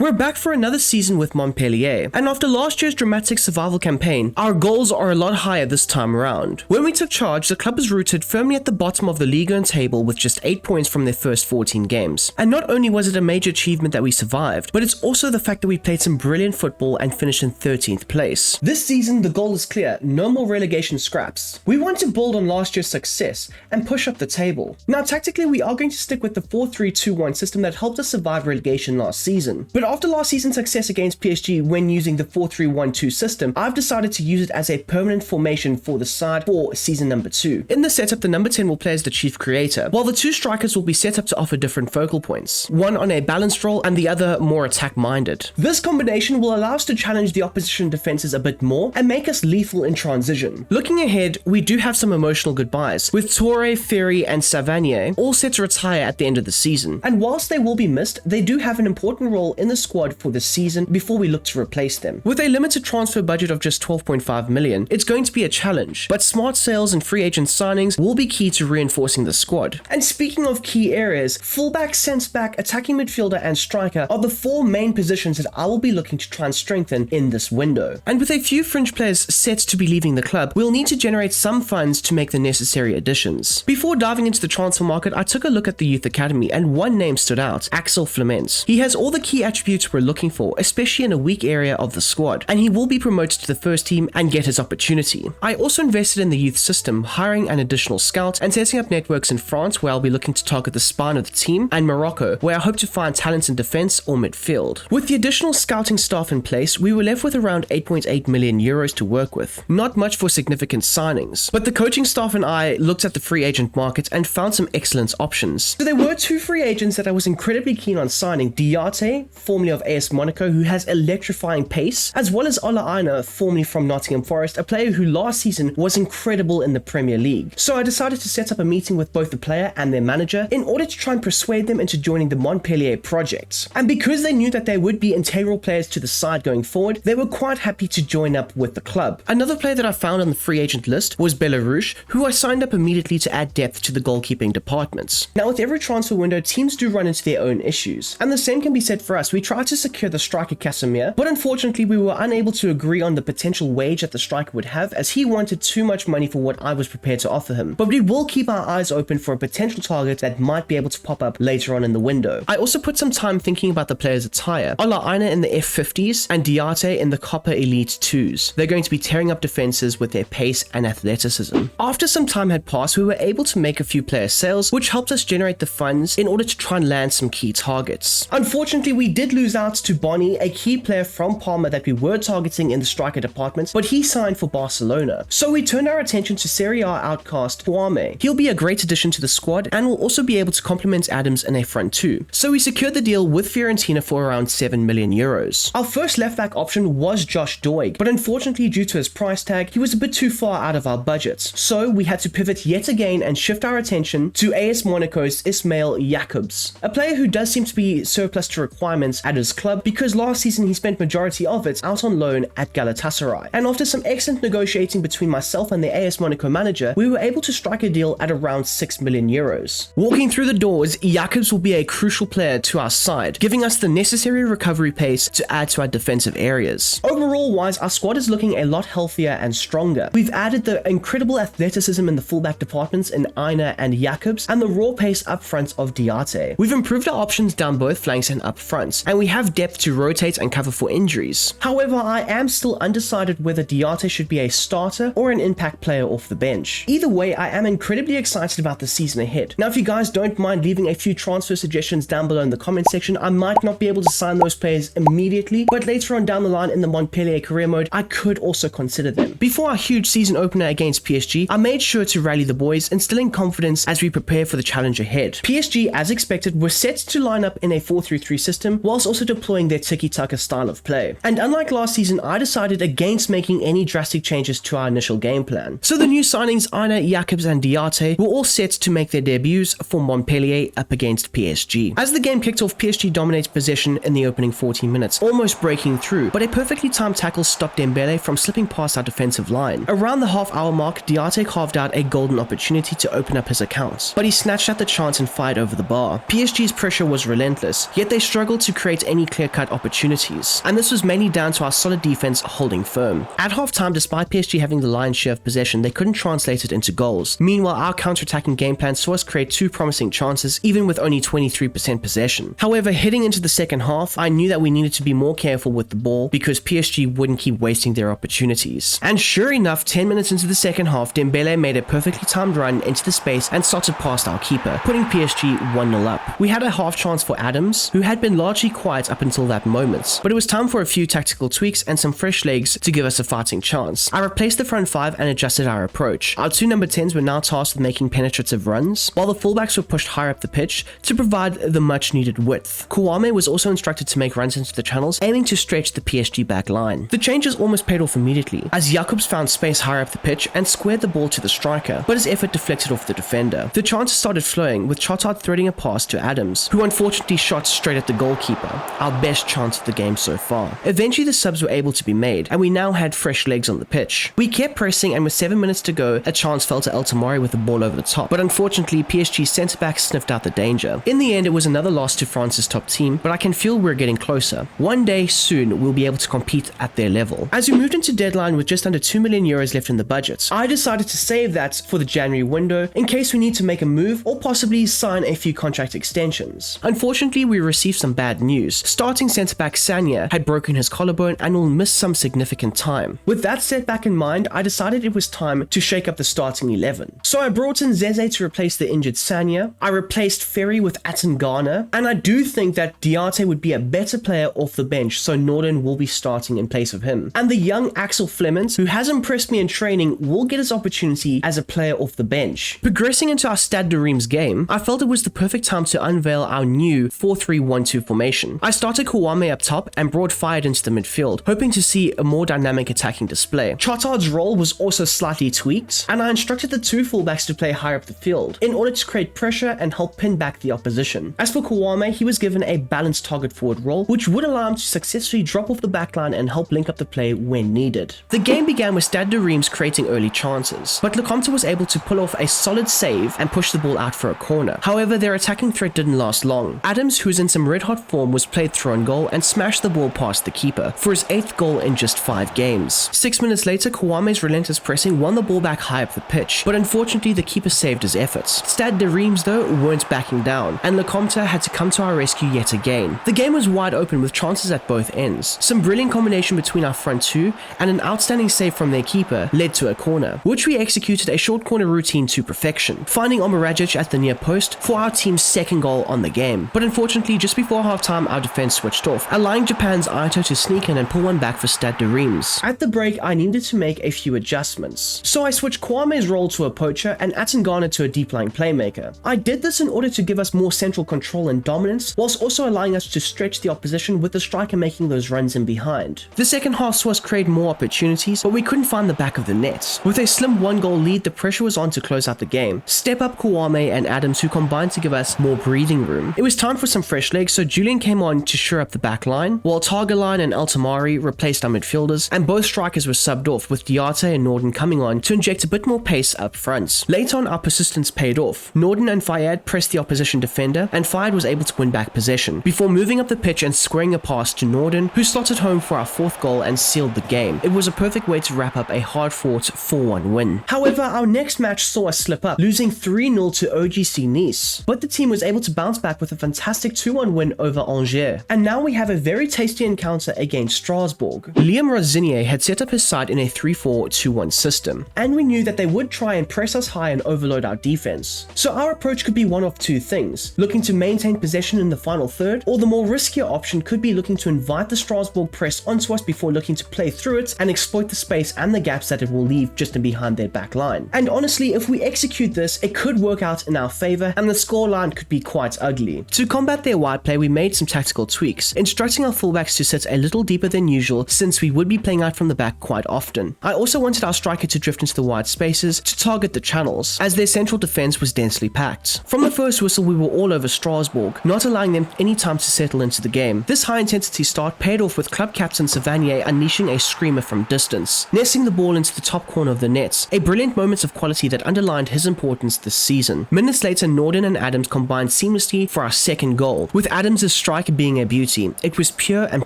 We're back for another season with Montpellier, and after last year's dramatic survival campaign, our goals are a lot higher this time around. When we took charge, the club was rooted firmly at the bottom of the Ligue table with just 8 points from their first 14 games. And not only was it a major achievement that we survived, but it's also the fact that we played some brilliant football and finished in 13th place. This season, the goal is clear: no more relegation scraps. We want to build on last year's success and push up the table. Now, tactically, we are going to stick with the 4-3-2-1 system that helped us survive relegation last season. But after last season's success against PSG when using the 4-3-1-2 system, I've decided to use it as a permanent formation for the side for season number 2. In the setup, the number 10 will play as the chief creator, while the 2 strikers will be set up to offer different focal points, one on a balanced role and the other more attack-minded. This combination will allow us to challenge the opposition defenses a bit more and make us lethal in transition. Looking ahead, we do have some emotional goodbyes, with Toure, Ferry and Savanier all set to retire at the end of the season. And whilst they will be missed, they do have an important role in the squad for this season before we look to replace them. With a limited transfer budget of just 12.5 million, it's going to be a challenge, but smart sales and free agent signings will be key to reinforcing the squad. And speaking of key areas, fullback, centre-back, attacking midfielder and striker are the 4 main positions that I will be looking to try and strengthen in this window. And with a few fringe players set to be leaving the club, we'll need to generate some funds to make the necessary additions. Before diving into the transfer market, I took a look at the youth academy and one name stood out: Axel Flemens. He has all the key attributes we're looking for, especially in a weak area of the squad, and he will be promoted to the first team and get his opportunity. I also invested in the youth system, hiring an additional scout and setting up networks in France, where I'll be looking to target the spine of the team, and Morocco, where I hope to find talents in defense or midfield. With the additional scouting staff in place, we were left with around 8.8 million euros to work with. Not much for significant signings, but the coaching staff and I looked at the free agent market and found some excellent options. So there were 2 free agents that I was incredibly keen on signing: Diate, formerly of AS Monaco, who has electrifying pace, as well as Elye Wahi, formerly from Nottingham Forest, a player who last season was incredible in the Premier League. So I decided to set up a meeting with both the player and their manager in order to try and persuade them into joining the Montpellier project. And because they knew that they would be integral players to the side going forward, they were quite happy to join up with the club. Another player that I found on the free agent list was Belarus, who I signed up immediately to add depth to the goalkeeping departments. Now, with every transfer window, teams do run into their own issues, and the same can be said for us. We tried to secure the striker Casimir, but unfortunately we were unable to agree on the potential wage that the striker would have, as he wanted too much money for what I was prepared to offer him. But we will keep our eyes open for a potential target that might be able to pop up later on in the window. I also put some time thinking about the player's attire. Elye Wahi in the F50s and Diate in the Copper Elite 2s. They're going to be tearing up defenses with their pace and athleticism. After some time had passed, we were able to make a few player sales, which helped us generate the funds in order to try and land some key targets. Unfortunately, we did lose out to Bonnie, a key player from Parma that we were targeting in the striker department, but he signed for Barcelona. So we turned our attention to Serie A outcast Kwame. He'll be a great addition to the squad and will also be able to complement Adams in a front 2. So we secured the deal with Fiorentina for around 7 million euros. Our first left back option was Josh Doig, but unfortunately due to his price tag, he was a bit too far out of our budgets. So we had to pivot yet again and shift our attention to AS Monaco's Ismail Jacobs, a player who does seem to be surplus to requirements at his club because last season he spent majority of it out on loan at Galatasaray. And after some excellent negotiating between myself and the AS Monaco manager, we were able to strike a deal at around 6 million euros. Walking through the doors, Jacobs will be a crucial player to our side, giving us the necessary recovery pace to add to our defensive areas. Overall wise, our squad is looking a lot healthier and stronger. We've added the incredible athleticism in the fullback departments in Aina and Jacobs, and the raw pace up front of Diate. We've improved our options down both flanks and up front, and we have depth to rotate and cover for injuries. However, I am still undecided whether Diate should be a starter or an impact player off the bench. Either way, I am incredibly excited about the season ahead. Now, if you guys don't mind leaving a few transfer suggestions down below in the comment section, I might not be able to sign those players immediately, but later on down the line in the Montpellier career mode, I could also consider them. Before our huge season opener against PSG, I made sure to rally the boys, instilling confidence as we prepare for the challenge ahead. PSG, as expected, were set to line up in a 4-3-3 system, whilst also deploying their tiki-taka style of play. And unlike last season, I decided against making any drastic changes to our initial game plan. So the new signings, Aina, Jacobs and Diate, were all set to make their debuts for Montpellier up against PSG. As the game kicked off, PSG dominated possession in the opening 14 minutes, almost breaking through, but a perfectly timed tackle stopped Dembele from slipping past our defensive line. Around the half-hour mark, Diate carved out a golden opportunity to open up his account, but he snatched at the chance and fired over the bar. PSG's pressure was relentless, yet they struggled to create create any clear-cut opportunities, and this was mainly down to our solid defense holding firm. At halftime, despite PSG having the lion's share of possession, they couldn't translate it into goals. Meanwhile, our counter-attacking game plan saw us create 2 promising chances, even with only 23% possession. However, heading into the second half, I knew that we needed to be more careful with the ball because PSG wouldn't keep wasting their opportunities. And sure enough, 10 minutes into the second half, Dembele made a perfectly timed run into the space and started past our keeper, putting PSG 1-0 up. We had a half chance for Adams, who had been largely quiet up until that moment, but it was time for a few tactical tweaks and some fresh legs to give us a fighting chance. I replaced the front 5 and adjusted our approach. Our 2 number 10s were now tasked with making penetrative runs, while the fullbacks were pushed higher up the pitch to provide the much needed width. Kouame was also instructed to make runs into the channels, aiming to stretch the PSG back line. The changes almost paid off immediately, as Jacobs found space higher up the pitch and squared the ball to the striker, but his effort deflected off the defender. The chances started flowing, with Chotard threading a pass to Adams, who unfortunately shot straight at the goalkeeper, our best chance of the game so far. Eventually the subs were able to be made, and we now had fresh legs on the pitch. We kept pressing, and with 7 minutes to go, a chance fell to El Tamari with the ball over the top, but unfortunately PSG's centre-back sniffed out the danger. In the end, it was another loss to France's top team, but I can feel we're getting closer. One day soon we'll be able to compete at their level. As we moved into deadline with just under 2 million euros left in the budget, I decided to save that for the January window in case we need to make a move or possibly sign a few contract extensions. Unfortunately, we received some bad news. Starting centre-back Sagna had broken his collarbone and will miss some significant time. With that setback in mind, I decided it was time to shake up the starting 11. So I brought in Zeze to replace the injured Sagna, I replaced Ferry with Atangana, and I do think that Diate would be a better player off the bench, so Norden will be starting in place of him. And the young Axel Flemings, who has impressed me in training, will get his opportunity as a player off the bench. Progressing into our Stade Rennais game, I felt it was the perfect time to unveil our new 4-3-1-2 formation. I started Kouame up top and brought Fayed into the midfield, hoping to see a more dynamic attacking display. Chotard's role was also slightly tweaked, and I instructed the 2 fullbacks to play higher up the field in order to create pressure and help pin back the opposition. As for Kouame, he was given a balanced target forward role, which would allow him to successfully drop off the backline and help link up the play when needed. The game began with Stade Rennais creating early chances, but Lecomte was able to pull off a solid save and push the ball out for a corner. However, their attacking threat didn't last long. Adams, who's in some red-hot form, was played through on goal and smashed the ball past the keeper for his 8th goal in just 5 games. 6 minutes later, Kouame's relentless pressing won the ball back high up the pitch, but unfortunately the keeper saved his efforts. Stade Rennais though weren't backing down, and Lecomte had to come to our rescue yet again. The game was wide open with chances at both ends. Some brilliant combination between our front 2 and an outstanding save from their keeper led to a corner, which we executed a short corner routine to perfection, finding Omaragic at the near post for our team's 2nd goal on the game. But unfortunately, just before halftime, our defense switched off, allowing Japan's Aito to sneak in and pull one back for Stade Rennais. At the break, I needed to make a few adjustments, so I switched Kwame's role to a poacher and Atangana to a deep-lying playmaker. I did this in order to give us more central control and dominance, whilst also allowing us to stretch the opposition with the striker making those runs in behind. The second half saw us create more opportunities, but we couldn't find the back of the net. With a slim 1-goal lead, the pressure was on to close out the game. Step up Kouame and Adams, who combined to give us more breathing room. It was time for some fresh legs, so Julian came on to shore up the back line, while Targaline and El Tamari replaced our midfielders, and both strikers were subbed off, with Diate and Norden coming on to inject a bit more pace up front. Later on, our persistence paid off. Norden and Fayed pressed the opposition defender, and Fayed was able to win back possession, before moving up the pitch and squaring a pass to Norden, who slotted home for our 4th goal and sealed the game. It was a perfect way to wrap up a hard-fought 4-1 win. However, our next match saw us slip up, losing 3-0 to OGC Nice, but the team was able to bounce back with a fantastic 2-1 win over Angers, and now we have a very tasty encounter against Strasbourg. Liam Rosinier had set up his side in a 3-4-2-1 system, and we knew that they would try and press us high and overload our defense. So our approach could be one of 2 things, looking to maintain possession in the final third, or the more riskier option could be looking to invite the Strasbourg press onto us before looking to play through it and exploit the space and the gaps that it will leave just in behind their back line. And honestly, if we execute this, it could work out in our favor and the scoreline could be quite ugly. To combat their wide play, we made some tactical tweaks, instructing our fullbacks to sit a little deeper than usual since we would be playing out from the back quite often. I also wanted our striker to drift into the wide spaces to target the channels, as their central defense was densely packed. From the first whistle, we were all over Strasbourg, not allowing them any time to settle into the game. This high-intensity start paid off with club captain Savanier unleashing a screamer from distance, nesting the ball into the top corner of the net, a brilliant moment of quality that underlined his importance this season. Minutes later, Norden and Adams combined seamlessly for our 2nd goal, with Adams' strike like being a beauty. It was pure and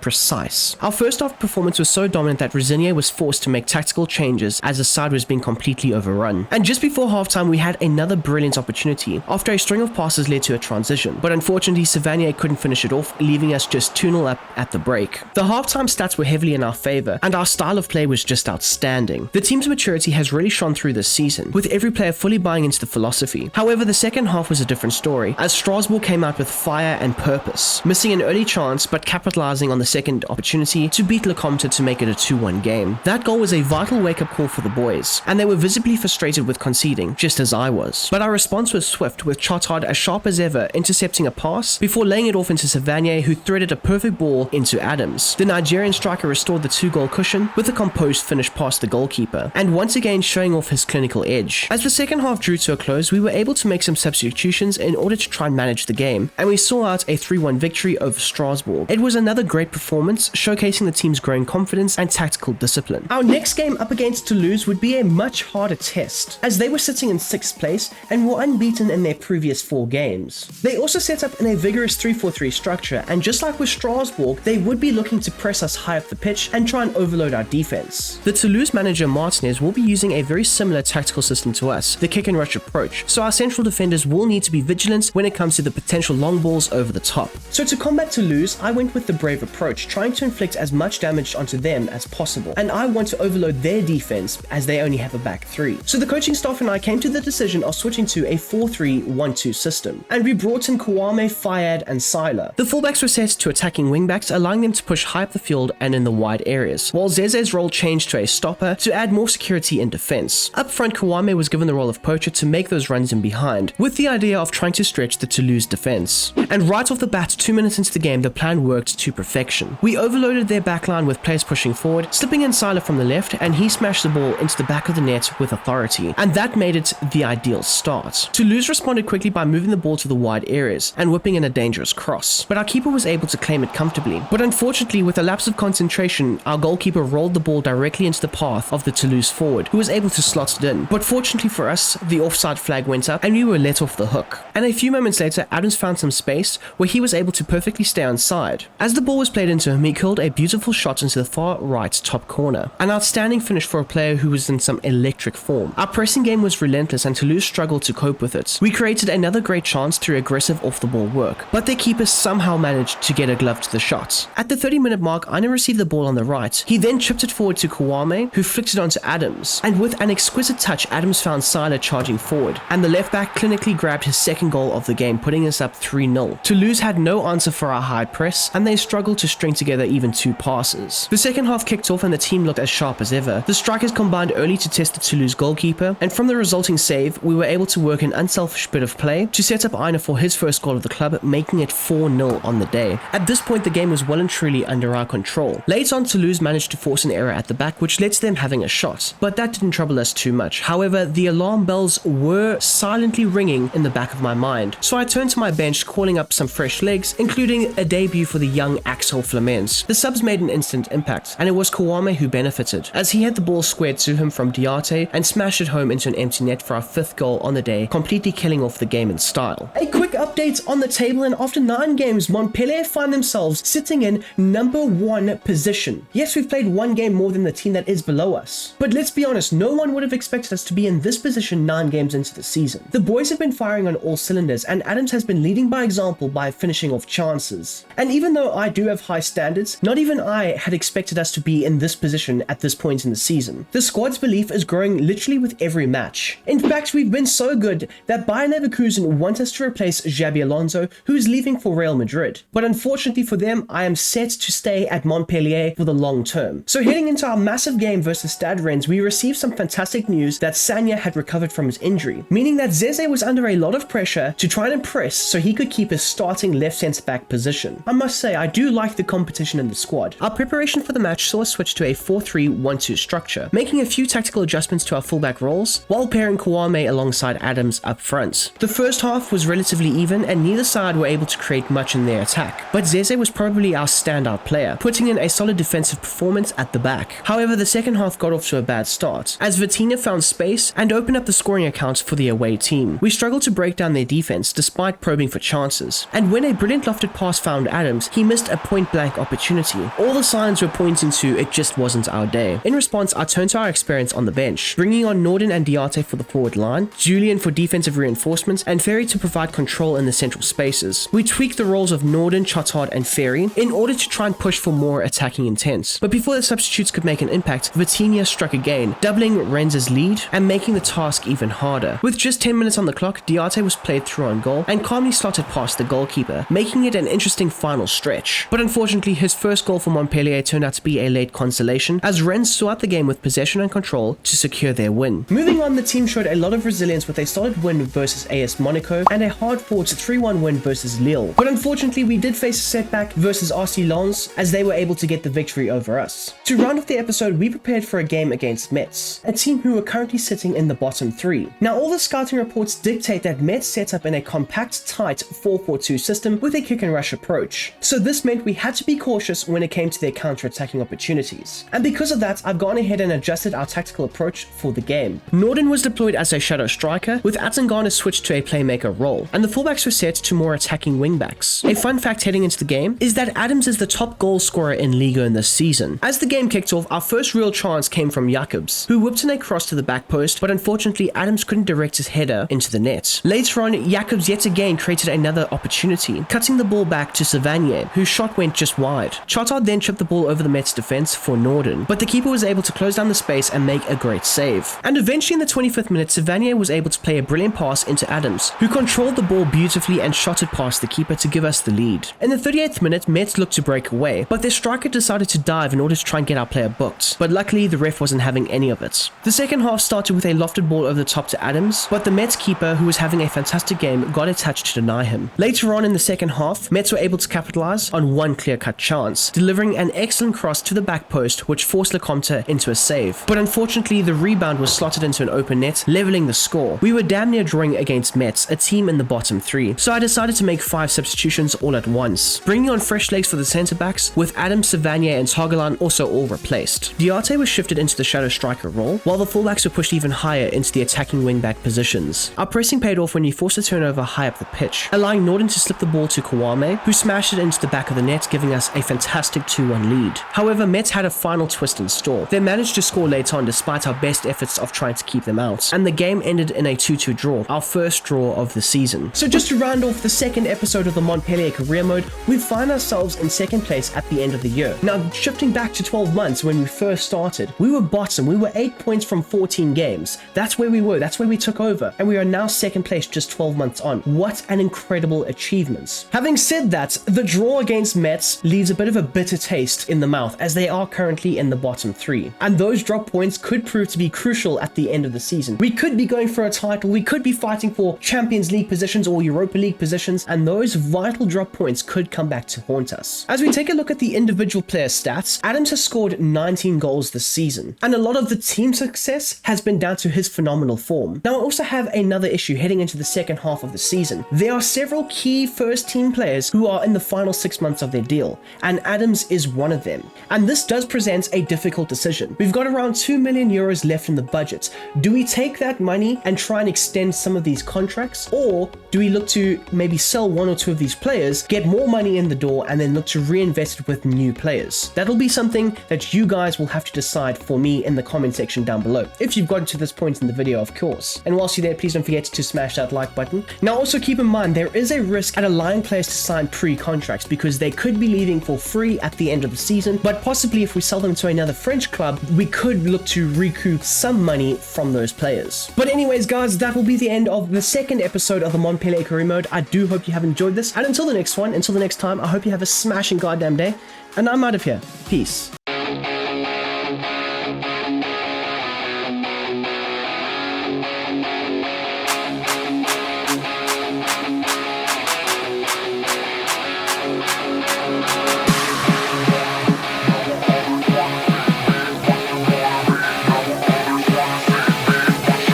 precise. Our first half performance was so dominant that Resignier was forced to make tactical changes as the side was being completely overrun. And just before halftime, we had another brilliant opportunity after a string of passes led to a transition. But unfortunately, Savanier couldn't finish it off, leaving us just 2-0 up at the break. The halftime stats were heavily in our favor, and our style of play was just outstanding. The team's maturity has really shone through this season, with every player fully buying into the philosophy. However, the second half was a different story, as Strasbourg came out with fire and purpose, missing an early chance but capitalizing on the second opportunity to beat Le Comte to make it a 2-1 game. That goal was a vital wake-up call for the boys, and they were visibly frustrated with conceding, just as I was. But our response was swift, with Chotard as sharp as ever intercepting a pass before laying it off into Savanier, who threaded a perfect ball into Adams. The Nigerian striker restored the 2-goal cushion with a composed finish past the goalkeeper, and once again showing off his clinical edge. As the second half drew to a close, we were able to make some substitutions in order to try and manage the game, and we saw out a 3-1 victory over Strasbourg. It was another great performance, showcasing the team's growing confidence and tactical discipline. Our next game up against Toulouse would be a much harder test, as they were sitting in 6th place and were unbeaten in their previous 4 games. They also set up in a vigorous 3-4-3 structure, and just like with Strasbourg, they would be looking to press us high up the pitch and try and overload our defense. The Toulouse manager Martinez will be using a very similar tactical system to us, the kick and rush approach, so our central defenders will need to be vigilant when it comes to the potential long balls over the top. So to combat Toulouse, I went with the brave approach, trying to inflict as much damage onto them as possible, and I want to overload their defense as they only have a back 3. So the coaching staff and I came to the decision of switching to a 4-3-1-2 system, and we brought in Kouame, Fayad and Sila. The fullbacks were set to attacking wingbacks, allowing them to push high up the field and in the wide areas, while Zeze's role changed to a stopper to add more security in defense. Up front, Kouame was given the role of poacher to make those runs in behind, with the idea of trying to stretch the Toulouse defense. And right off the bat, 2 minutes into the game, the plan worked to perfection. We overloaded their backline with players pushing forward, slipping in Sila from the left, and he smashed the ball into the back of the net with authority, and that made it the ideal start. Toulouse responded quickly by moving the ball to the wide areas and whipping in a dangerous cross, but our keeper was able to claim it comfortably. But unfortunately, with a lapse of concentration, our goalkeeper rolled the ball directly into the path of the Toulouse forward, who was able to slot it in. But fortunately for us, the offside flag went up and we were let off the hook. And a few moments later, Adams found some space where he was able to perfectly stay onside. As the ball was played into him, he curled a beautiful shot into the far right top corner. An outstanding finish for a player who was in some electric form. Our pressing game was relentless and Toulouse struggled to cope with it. We created another great chance through aggressive off-the-ball work, but their keeper somehow managed to get a glove to the shot. At the 30-minute mark, Aina received the ball on the right. He then chipped it forward to Kouame, who flicked it onto Adams, and with an exquisite touch, Adams found Sila charging forward, and the left-back clinically grabbed his second goal of the game, putting us up 3-0. Toulouse had no answer for our high press, and they struggled to string together even 2 passes. The second half kicked off and the team looked as sharp as ever. The strikers combined early to test the Toulouse goalkeeper, and from the resulting save, we were able to work an unselfish bit of play to set up Aina for his first goal of the club, making it 4-0 on the day. At this point, the game was well and truly under our control. Late on, Toulouse managed to force an error at the back, which led to them having a shot, but that didn't trouble us too much. However, the alarm bells were silently ringing in the back of my mind, so I turned to my bench, calling up some fresh legs, including a debut for the young Axel Flamens. The subs made an instant impact, and it was Kouame who benefited, as he had the ball squared to him from Diarte and smashed it home into an empty net for our 5th goal on the day, completely killing off the game in style. A quick update on the table, and after 9 games, Montpellier find themselves sitting in number 1 position. Yes, we've played 1 game more than the team that is below us, but let's be honest, no one would have expected us to be in this position 9 games into the season. The boys have been firing on all cylinders, and Adams has been leading by example by finishing off chances. And even though I do have high standards, not even I had expected us to be in this position at this point in the season. The squad's belief is growing literally with every match. In fact, we've been so good that Bayer Leverkusen want us to replace Xabi Alonso, who is leaving for Real Madrid. But unfortunately for them, I am set to stay at Montpellier for the long term. So heading into our massive game versus Stade Rennais, we received some fantastic news that Sagna had recovered from his injury, meaning that Zeze was under a lot of pressure to try and impress so he could keep his starting left centre-back position. I must say, I do like the competition in the squad. Our preparation for the match saw us switch to a 4-3-1-2 structure, making a few tactical adjustments to our fullback roles, while pairing Kouame alongside Adams up front. The first half was relatively even, and neither side were able to create much in their attack, but Zeze was probably our standout player, putting in a solid defensive performance at the back. However, the second half got off to a bad start, as Vitinha found space and opened up the scoring accounts for the away team. We struggled to break down their defense despite probing for chances, and when a brilliant lofted straight pass found Adams, he missed a point-blank opportunity. All the signs were pointing to it just wasn't our day. In response, I turned to our experience on the bench, bringing on Norden and Diate for the forward line, Julian for defensive reinforcements, and Ferry to provide control in the central spaces. We tweaked the roles of Norden, Chotard, and Ferry in order to try and push for more attacking intent. But before the substitutes could make an impact, Vitinha struck again, doubling Renz's lead and making the task even harder. With just 10 minutes on the clock, Diate was played through on goal and calmly slotted past the goalkeeper, making it an interesting final stretch. But unfortunately, his first goal for Montpellier turned out to be a late consolation, as Rennes saw out the game with possession and control to secure their win. Moving on, the team showed a lot of resilience with a solid win versus AS Monaco and a hard-fought 3-1 win versus Lille. But unfortunately, we did face a setback versus RC Lens as they were able to get the victory over us. To round off the episode, we prepared for a game against Metz, a team who are currently sitting in the bottom 3. Now, all the scouting reports dictate that Metz set up in a compact, tight 4-4-2 system with a kick and rush approach. So this meant we had to be cautious when it came to their counter-attacking opportunities. And because of that, I've gone ahead and adjusted our tactical approach for the game. Norden was deployed as a shadow striker, with Atangana switched to a playmaker role, and the fullbacks were set to more attacking wingbacks. A fun fact heading into the game is that Adams is the top goal scorer in Ligue in this season. As the game kicked off, our first real chance came from Jacobs, who whipped in a cross to the back post, but unfortunately Adams couldn't direct his header into the net. Later on, Jacobs yet again created another opportunity, cutting the ball back to Savanier, whose shot went just wide. Chotard then chipped the ball over the Mets defense for Norden, but the keeper was able to close down the space and make a great save. And eventually in the 25th minute, Savanier was able to play a brilliant pass into Adams, who controlled the ball beautifully and shot it past the keeper to give us the lead. In the 38th minute, Metz looked to break away, but their striker decided to dive in order to try and get our player booked, but luckily the ref wasn't having any of it. The second half started with a lofted ball over the top to Adams, but the Metz keeper, who was having a fantastic game, got a touch to deny him. Later on in the second half, Metz were able to capitalize on one clear-cut chance, delivering an excellent cross to the back post which forced Lecomte into a save. But unfortunately, the rebound was slotted into an open net, leveling the score. We were damn near drawing against Metz, a team in the bottom 3, so I decided to make 5 substitutions all at once, bringing on fresh legs for the centre-backs, with Adams, Savanier and Targalan also all replaced. Diate was shifted into the shadow striker role, while the fullbacks were pushed even higher into the attacking wing-back positions. Our pressing paid off when we forced a turnover high up the pitch, allowing Norden to slip the ball to Kawame, who smashed it into the back of the net, giving us a fantastic 2-1 lead. However, Metz had a final twist in store. They managed to score late on despite our best efforts of trying to keep them out, and the game ended in a 2-2 draw, our first draw of the season. So just to round off the second episode of the Montpellier career mode, we find ourselves in second place at the end of the year. Now, shifting back to 12 months when we first started, we were bottom. We were 8 points from 14 games. That's where we were. That's where we took over, and we are now second place just 12 months on. What an incredible achievement. Having said that, the draw against Metz leaves a bit of a bitter taste in the mouth, as they are currently in the bottom 3, and those drop points could prove to be crucial at the end of the season. We could be going for a title, we could be fighting for Champions League positions or Europa League positions, and those vital drop points could come back to haunt us. As we take a look at the individual player stats, Adams has scored 19 goals this season, and a lot of the team success has been down to his phenomenal form. Now, I also have another issue heading into the second half of the season. There are several key first team players who are in the final 6 months of their deal, and Adams is one of them. And this does present a difficult decision. We've got around 2 million euros left in the budget. Do we take that money and try and extend some of these contracts, or do we look to maybe sell 1 or 2 of these players, get more money in the door, and then look to reinvest it with new players? That'll be something that you guys will have to decide for me in the comment section down below, if you've gotten to this point in the video, of course. And whilst you're there, please don't forget to smash that like button. Now, also keep in mind, there is a risk at allowing players to sign pre-contracts, because they could be leaving for free at the end of the season, but possibly if we sell them to another French club, we could look to recoup some money from those players. But anyways, guys, that will be the end of the second episode of the Montpellier career mode. I do hope you have enjoyed this, and until the next one, until the next time, I hope you have a smashing goddamn day, and I'm out of here. Peace.